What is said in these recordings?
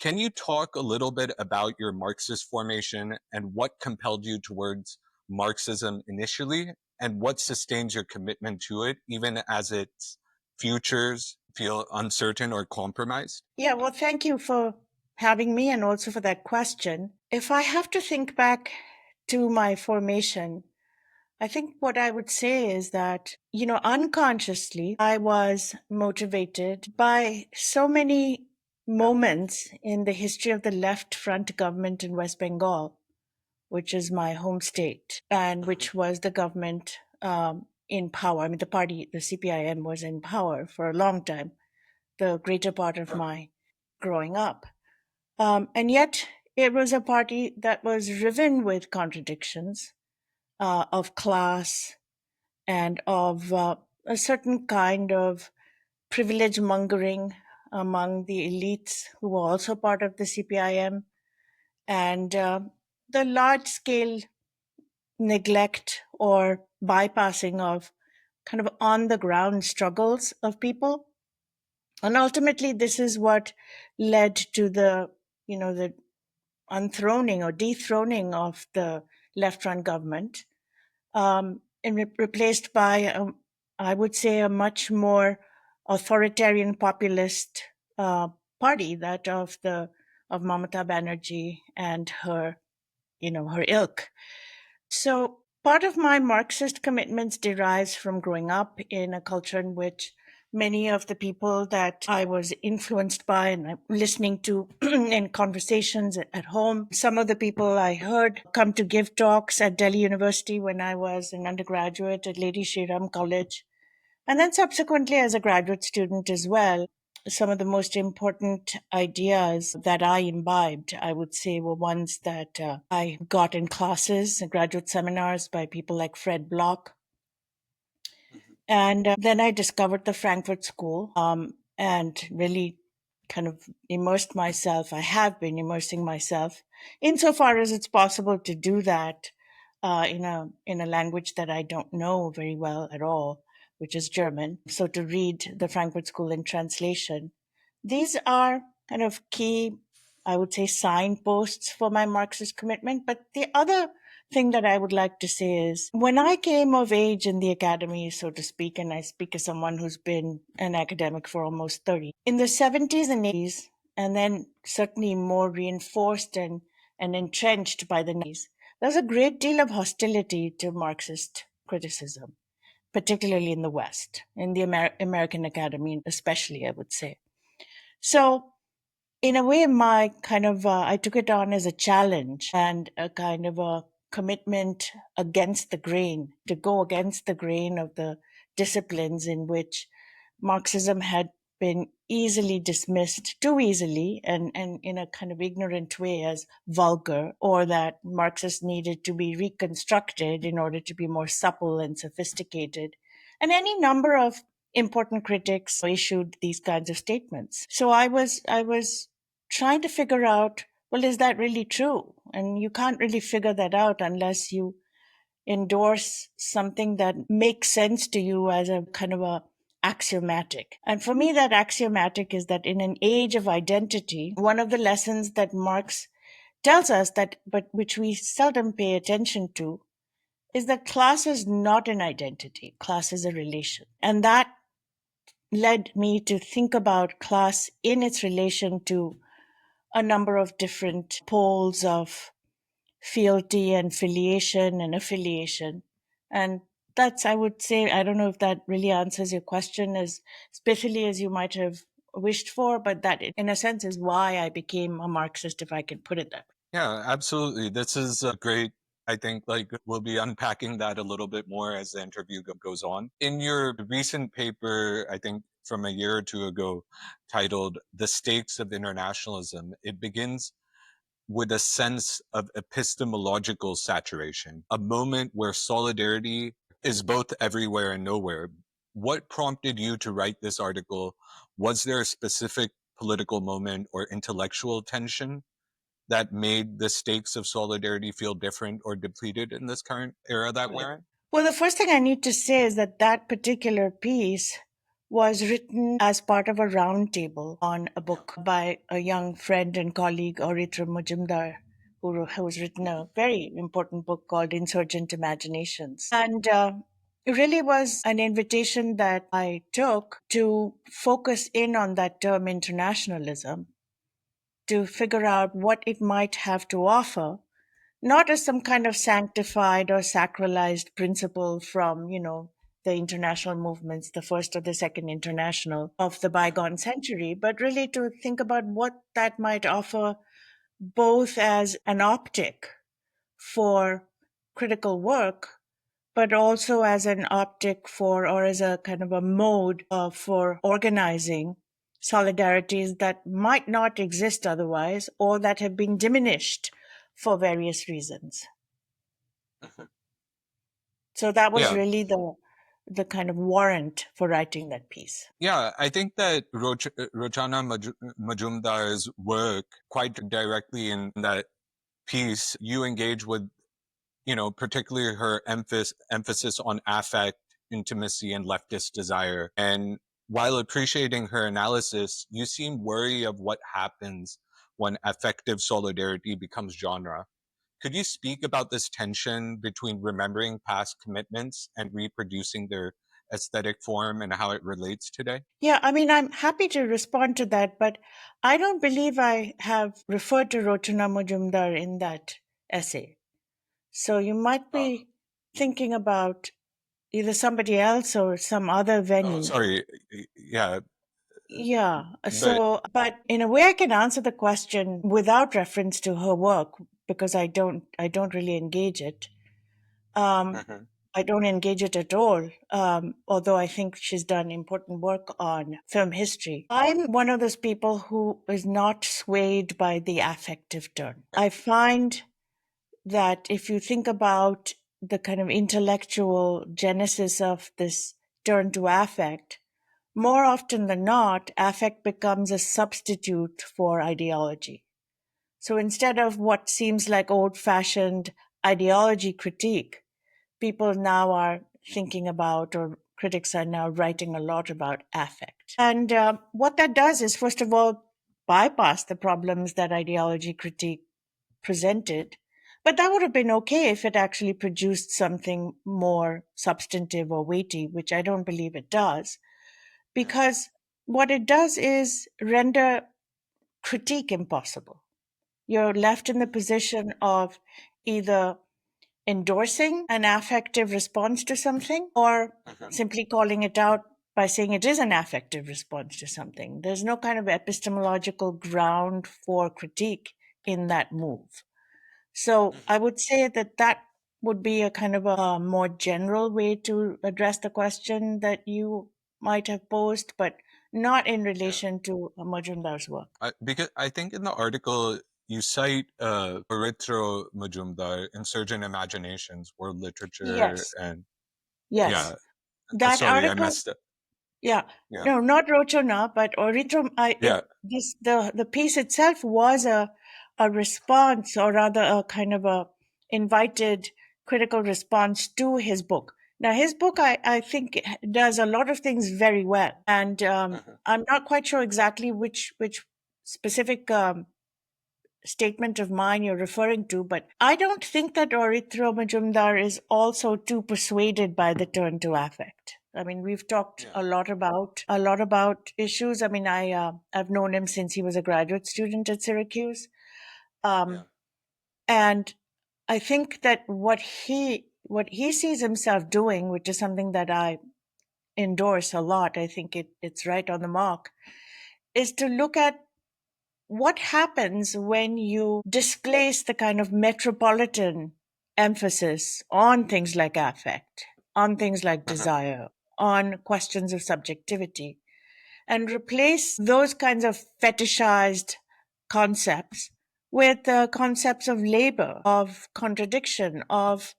Can you talk a little bit about your Marxist formation and what compelled you towards Marxism initially, and what sustains your commitment to it, even as its futures feel uncertain or compromised? Yeah, well, thank you for having me and also for that question. If I have to think back to my formation, I think what I would say is that, unconsciously, I was motivated by so many moments in the history of the left front government in West Bengal, which is my home state, and which was the government in power. I mean, the party, the CPIM, was in power for a long time, the greater part of my growing up. And yet, it was a party that was riven with contradictions of class and of a certain kind of privilege mongering among the elites who were also part of the CPIM, and the large scale neglect or bypassing of kind of on the ground struggles of people. And ultimately, this is what led to the unthroning or dethroning of the left-run government, and replaced by, I would say, a much more authoritarian populist party, that of Mamata Banerjee and her ilk. So part of my Marxist commitments derives from growing up in a culture in which many of the people that I was influenced by and listening to in conversations at home, some of the people I heard come to give talks at Delhi University when I was an undergraduate at Lady Shri Ram College, and then subsequently as a graduate student as well. Some of the most important ideas that I imbibed, I would say, were ones that I got in classes and graduate seminars by people like Fred Bloch. And then I discovered the Frankfurt School, and really kind of immersed myself. I have been immersing myself insofar as it's possible to do that in a language that I don't know very well at all, which is German. So to read the Frankfurt School in translation, these are kind of key, I would say, signposts for my Marxist commitment. But the other thing that I would like to say is when I came of age in the academy, so to speak, and I speak as someone who's been an academic for almost 30, in the 70s and 80s, and then certainly more reinforced and entrenched by the 90s, there's a great deal of hostility to Marxist criticism, particularly in the West, in the American academy, especially, I would say. So, in a way, my kind of, I took it on as a challenge and a kind of a commitment against the grain, to go against the grain of the disciplines in which Marxism had been easily dismissed, too easily, and in a kind of ignorant way as vulgar, or that Marxists needed to be reconstructed in order to be more supple and sophisticated. And any number of important critics issued these kinds of statements. So I was trying to figure out, well, is that really true? And you can't really figure that out unless you endorse something that makes sense to you as a kind of a axiomatic. And for me, that axiomatic is that in an age of identity, one of the lessons that Marx tells us that, but which we seldom pay attention to, is that class is not an identity. Class is a relation. And that led me to think about class in its relation to a number of different poles of fealty and filiation and affiliation. And that's, I would say, I don't know if that really answers your question as specifically as you might have wished for, but that in a sense is why I became a Marxist, if I can put it that way. Yeah, absolutely. This is a great. I think like we'll be unpacking that a little bit more as the interview goes on. In your recent paper, I think from a year or two ago, titled The Stakes of Internationalism, it begins with a sense of epistemological saturation, a moment where solidarity is both everywhere and nowhere. What prompted you to write this article? Was there a specific political moment or intellectual tension that made the stakes of solidarity feel different or depleted in this current era that we're in? Well, the first thing I need to say is that that particular piece was written as part of a roundtable on a book by a young friend and colleague, Oritra Majumdar, who's written a very important book called Insurgent Imaginations. And it really was an invitation that I took to focus in on that term internationalism, to figure out what it might have to offer, not as some kind of sanctified or sacralized principle from, the international movements, the first or the second international of the bygone century, but really to think about what that might offer both as an optic for critical work, but also as an optic for, or as a kind of a mode for organizing solidarities that might not exist otherwise or that have been diminished for various reasons. So that was Yeah. really the kind of warrant for writing that piece. Yeah, I think that Rochana Majumdar's work quite directly in that piece, you engage with, particularly her emphasis on affect, intimacy, and leftist desire. And while appreciating her analysis, you seem worried of what happens when affective solidarity becomes genre. Could you speak about this tension between remembering past commitments and reproducing their aesthetic form and how it relates today? Yeah, I mean, I'm happy to respond to that, but I don't believe I have referred to Rochana Majumdar in that essay. So you might Uh, be thinking about either somebody else or some other oh, venue. sorry. Yeah, Yeah. but So, but in a way, I can answer the question without reference to her work because I don't really engage it. Um, Mhm. I don't engage it at all, although I think she's done important work on film history. I'm one of those people who is not swayed by the affective turn. I find that if you think about the kind of intellectual genesis of this turn to affect, more often than not, affect becomes a substitute for ideology. So instead of what seems like old fashioned ideology critique, people now are thinking about, or critics are now writing a lot about affect. And what that does is, first of all, bypass the problems that ideology critique presented. But that would have been okay if it actually produced something more substantive or weighty, which I don't believe it does, because what it does is render critique impossible. You're left in the position of either endorsing an affective response to something or simply calling it out by saying it is an affective response to something. There's no kind of epistemological ground for critique in that move. So I would say that that would be a kind of a more general way to address the question that you might have posed, but not in Yeah. relation to Majumdar's work. Because I think in the article you cite Eritro Majumdar, Insurgent Imaginations, World Literature, Yes, and yes. yeah. That Sorry, I article, messed up. yeah, Yeah, no, not Rochona, but Eritro. yeah, The piece itself was a response, or rather, a kind of a invited critical response to his book. Now, his book, I think, does a lot of things very well, and I'm not quite sure exactly which specific statement of mine you're referring to, but I don't think that Orithro Majumdar is also too persuaded by the turn to affect. I mean, we've talked yeah, a lot about issues. I mean, I've known him since he was a graduate student at Syracuse, yeah, um, and I think that what he sees himself doing, which is something that I endorse a lot. I think it's right on the mark, is to look at what happens when you displace the kind of metropolitan emphasis on things like affect, on things like desire, on questions of subjectivity, and replace those kinds of fetishized concepts with concepts of labor, of contradiction, of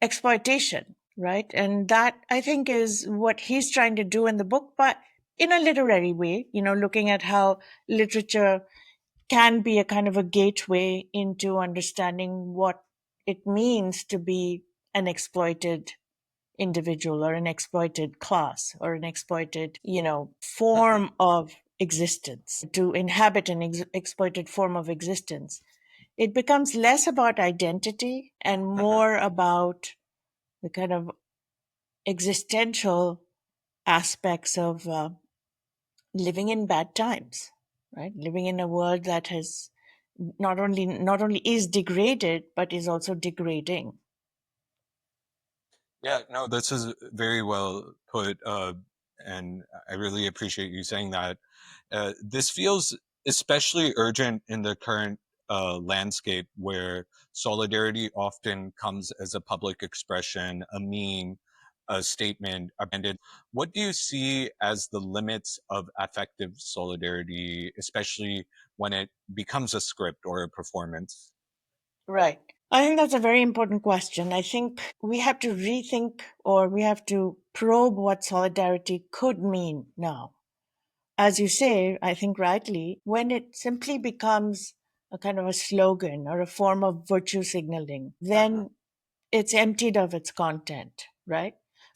exploitation, right? And that, I think, is what he's trying to do in the book, but in a literary way, looking at how literature can be a kind of a gateway into understanding what it means to be an exploited individual or an exploited class or an exploited, form of existence, to inhabit an exploited form of existence. It becomes less about identity and more about the kind of existential aspects of living in bad times, right? Living in a world that has not only is degraded but is also degrading. Yeah, no, this is very well put, and I really appreciate you saying that. This feels especially urgent in the current landscape where solidarity often comes as a public expression, a meme, a statement, a branded. What do you see as the limits of affective solidarity, especially when it becomes a script or a performance? Right. I think that's a very important question. I think we have to rethink, or we have to probe what solidarity could mean now. As you say, I think rightly, when it simply becomes a kind of a slogan or a form of virtue signaling, then it's emptied of its content, right?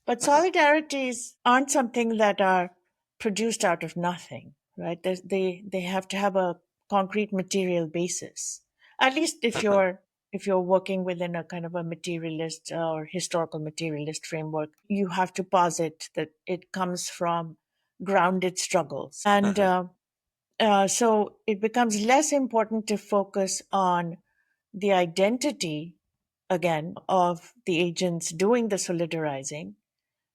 But solidarities aren't something that are produced out of nothing, right? They have to have a concrete material basis. At least if you're working within a kind of a materialist or historical materialist framework, you have to posit that it comes from grounded struggles, and so it becomes less important to focus on the identity again of the agents doing the solidarizing,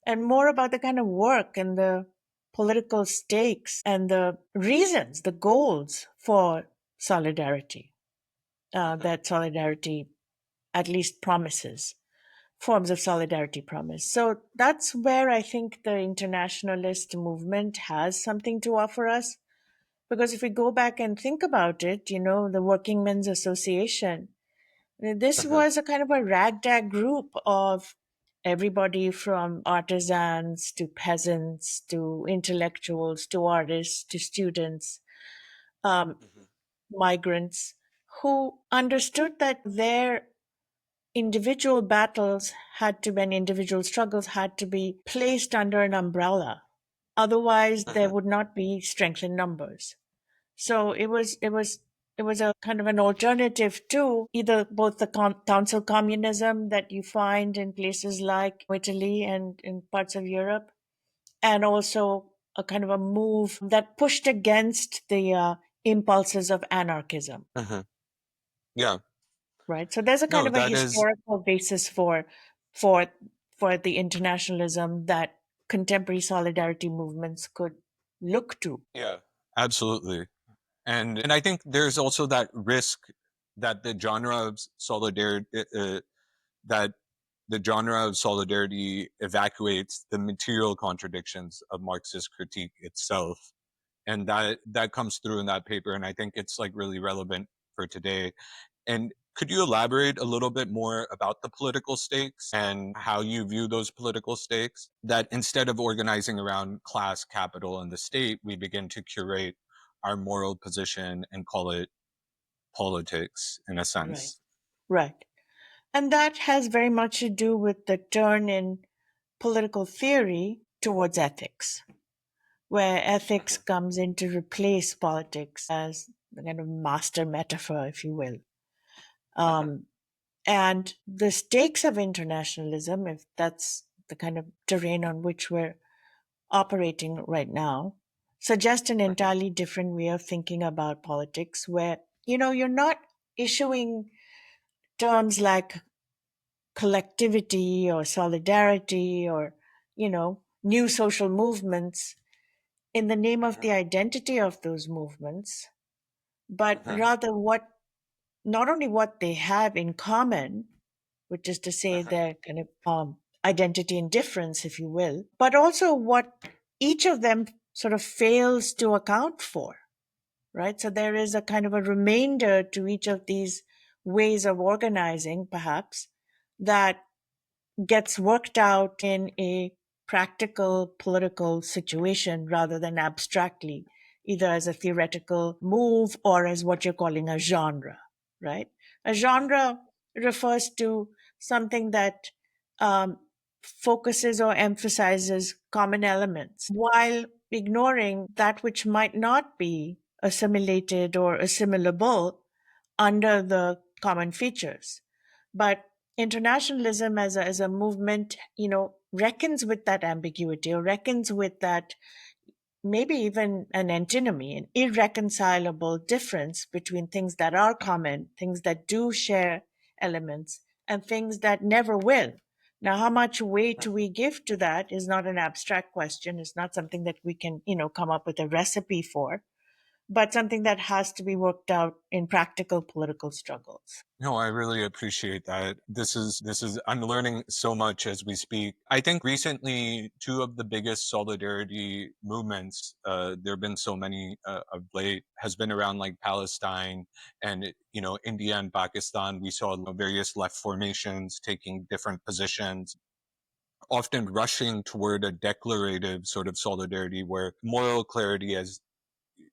and more about the kind of work and the political stakes and the reasons, the goals for solidarity, that solidarity at least promises, forms of solidarity promise. So that's where I think the internationalist movement has something to offer us. Because if we go back and think about it, the Working Men's Association, this was a kind of a ragtag group of everybody from artisans to peasants to intellectuals to artists to students, um, migrants, who understood that their individual battles had to be, and individual struggles had to be placed under an umbrella. Otherwise, there would not be strength in numbers. So it was a kind of an alternative to either both the council communism that you find in places like Italy and in parts of Europe, and also a kind of a move that pushed against the impulses of anarchism, Yeah, right? So there's a kind no, of a that is, historical basis for for the internationalism that contemporary solidarity movements could look to. yeah, absolutely. And I think there's also that risk that the genre of solidarity that the genre of solidarity evacuates the material contradictions of Marxist critique itself, and that comes through in that paper. And I think it's like really relevant for today. And could you elaborate a little bit more about the political stakes and how you view those political stakes? That instead of organizing around class, capital, and the state, we begin to curate our moral position and call it politics in a Right. sense. Right. And that has very much to do with the turn in political theory towards ethics, where ethics comes in to replace politics as the kind of master metaphor, if you will. Um, and the stakes of internationalism, if that's the kind of terrain on which we're operating right now, suggest an entirely different way of thinking about politics, where, you're not issuing terms like collectivity or solidarity or new social movements in the name of the identity of those movements, but rather what not only what they have in common, which is to say their kind of identity and difference, if you will, but also what each of them sort of fails to account for, right? So there is a kind of a remainder to each of these ways of organizing, perhaps, that gets worked out in a practical political situation rather than abstractly, either as a theoretical move or as what you're calling a genre, right? A genre refers to something that focuses or emphasizes common elements while ignoring that which might not be assimilated or assimilable under the common features. But internationalism as a movement, reckons with that ambiguity or reckons with that maybe even an antinomy, an irreconcilable difference between things that are common, things that do share elements, and things that never will. Now, how much weight we give to that is not an abstract question. It's not something that we can, come up with a recipe for, but something that has to be worked out in practical political struggles. No, I really appreciate that. This is I'm learning so much as we speak. I think recently two of the biggest solidarity movements, there have been so many of late, has been around like Palestine and India and Pakistan. We saw various left formations taking different positions, often rushing toward a declarative sort of solidarity where moral clarity, as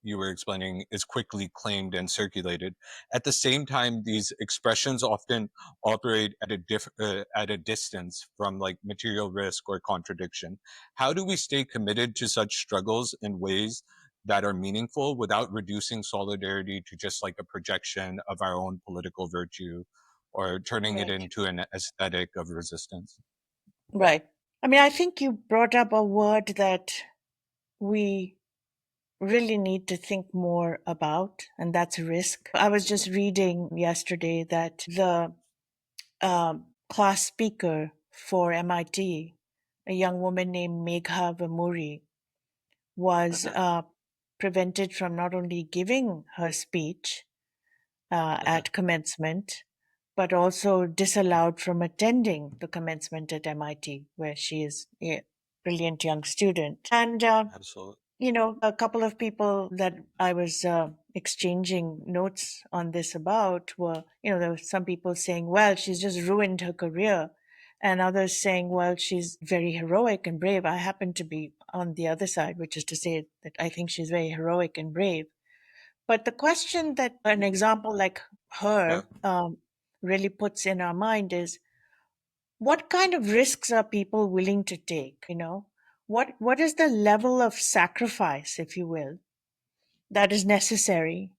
you were explaining, is quickly claimed and circulated. At the same time, these expressions often operate at a distance from like material risk or contradiction. How do we stay committed to such struggles in ways that are meaningful without reducing solidarity to just like a projection of our own political virtue or turning it Right. into an aesthetic of resistance? Right. I mean, I think you brought up a word that we really need to think more about, and that's risk. I was just reading yesterday that the class speaker for MIT, a young woman named Megha Vamuri, was prevented from not only giving her speech at commencement, but also disallowed from attending the commencement at MIT, where she is a brilliant young student. And Absolutely. a couple of people that I was exchanging notes on this about were, there were some people saying, well, she's just ruined her career. And others saying, well, she's very heroic and brave. I happen to be on the other side, which is to say that I think she's very heroic and brave. But the question that an example like Yeah. her really puts in our mind is, what kind of risks are people willing to take? What is the level of sacrifice, if you will, that is necessary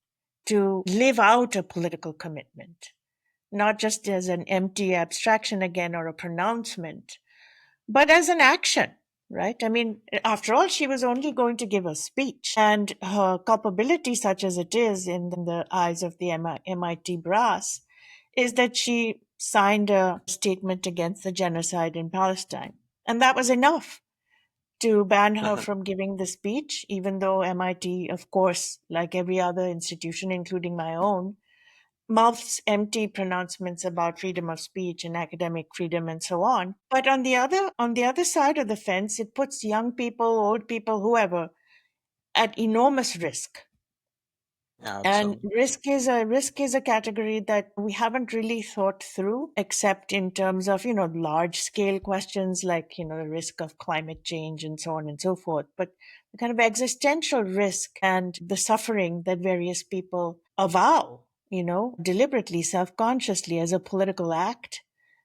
to live out a political commitment, not just as an empty abstraction again or a pronouncement, but as an action, right? I mean, after all, she was only going to give a speech, and her culpability, such as it is in the eyes of the MIT brass, is that she signed a statement against the genocide in Palestine. And that was enough to ban her from giving the speech, even though MIT, of course, like every other institution, including my own, mouths empty pronouncements about freedom of speech and academic freedom and so on. But on the other side of the fence, it puts young people, old people, whoever, at enormous risk. Yeah, And absolutely. risk is a category that we haven't really thought through, except in terms of large scale questions like the risk of climate change and so on and so forth. But the kind of existential risk and the suffering that various people avow, deliberately, self consciously as a political act,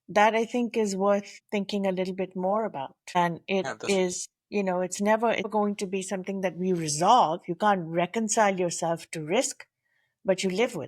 that I think is worth thinking a little bit more about. And it Yeah, this is, it's never going to be something that we resolve. You can't reconcile yourself to risk, but you live with it.